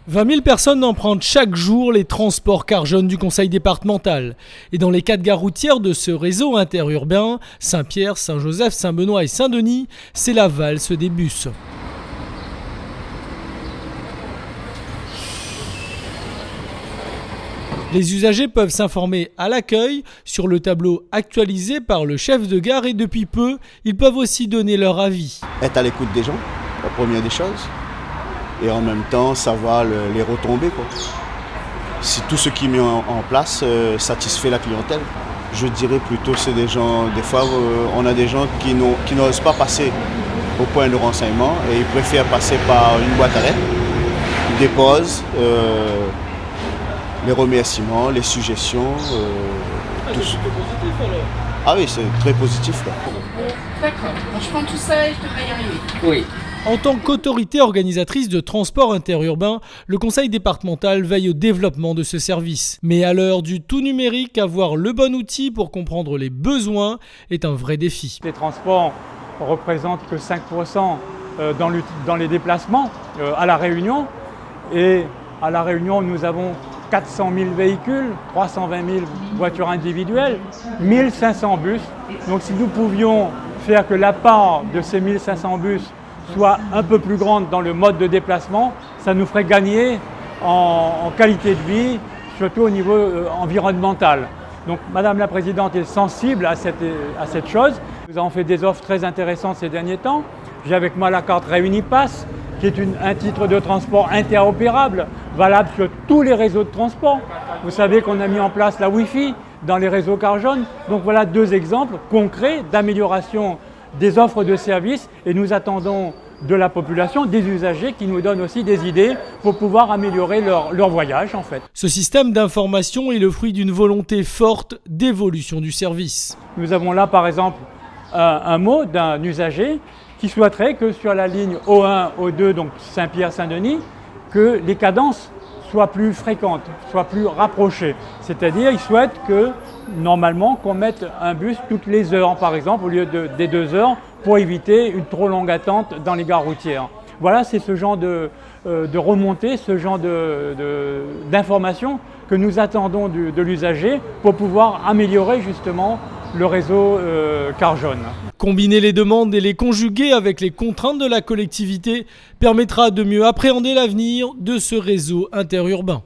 20 000 personnes empruntent chaque jour les transports car jeunes du conseil départemental. Et dans les 4 gares routières de ce réseau interurbain, Saint-Pierre, Saint-Joseph, Saint-Benoît et Saint-Denis, c'est la valse des bus. Les usagers peuvent s'informer à l'accueil sur le tableau actualisé par le chef de gare et depuis peu, ils peuvent aussi donner leur avis. Être à l'écoute des gens, la première des choses. Et en même temps savoir les retombées, quoi. Si tout ce qui est mis en place satisfait la clientèle. Je dirais plutôt c'est des gens, des fois on a des gens qui n'osent pas passer au point de renseignement et ils préfèrent passer par une boîte à lettres. Ils déposent les remerciements, les suggestions. C'est plutôt positif alors. Ah oui, c'est très positif là. D'accord, bon, je prends tout ça et je devrais y arriver. Oui. En tant qu'autorité organisatrice de transport interurbain, le conseil départemental veille au développement de ce service. Mais à l'heure du tout numérique, avoir le bon outil pour comprendre les besoins est un vrai défi. Les transports représentent que 5% dans les déplacements à La Réunion. Et à La Réunion, nous avons 400 000 véhicules, 320 000 voitures individuelles, 1500 bus. Donc si nous pouvions faire que la part de ces 1500 bus soit un peu plus grande dans le mode de déplacement, ça nous ferait gagner en qualité de vie, surtout au niveau environnemental. Donc Madame la Présidente est sensible à cette chose. Nous avons fait des offres très intéressantes ces derniers temps. J'ai avec moi la carte Réunipass, qui est un titre de transport interopérable, valable sur tous les réseaux de transport. Vous savez qu'on a mis en place la Wi-Fi dans les réseaux Car Jaune. Donc voilà 2 exemples concrets d'amélioration des offres de services et nous attendons de la population, des usagers qui nous donnent aussi des idées pour pouvoir améliorer leur voyage en fait. Ce système d'information est le fruit d'une volonté forte d'évolution du service. Nous avons là par exemple un mot d'un usager qui souhaiterait que sur la ligne O1, O2, donc Saint-Pierre-Saint-Denis, que les cadences soient plus fréquentes, soient plus rapprochées. C'est-à-dire il souhaite que normalement qu'on mette un bus toutes les heures par exemple au lieu des 2 heures pour éviter une trop longue attente dans les gares routières. Voilà, c'est ce genre de remontée, ce genre d'informations que nous attendons de l'usager pour pouvoir améliorer justement le réseau Car Jaune. Combiner les demandes et les conjuguer avec les contraintes de la collectivité permettra de mieux appréhender l'avenir de ce réseau interurbain.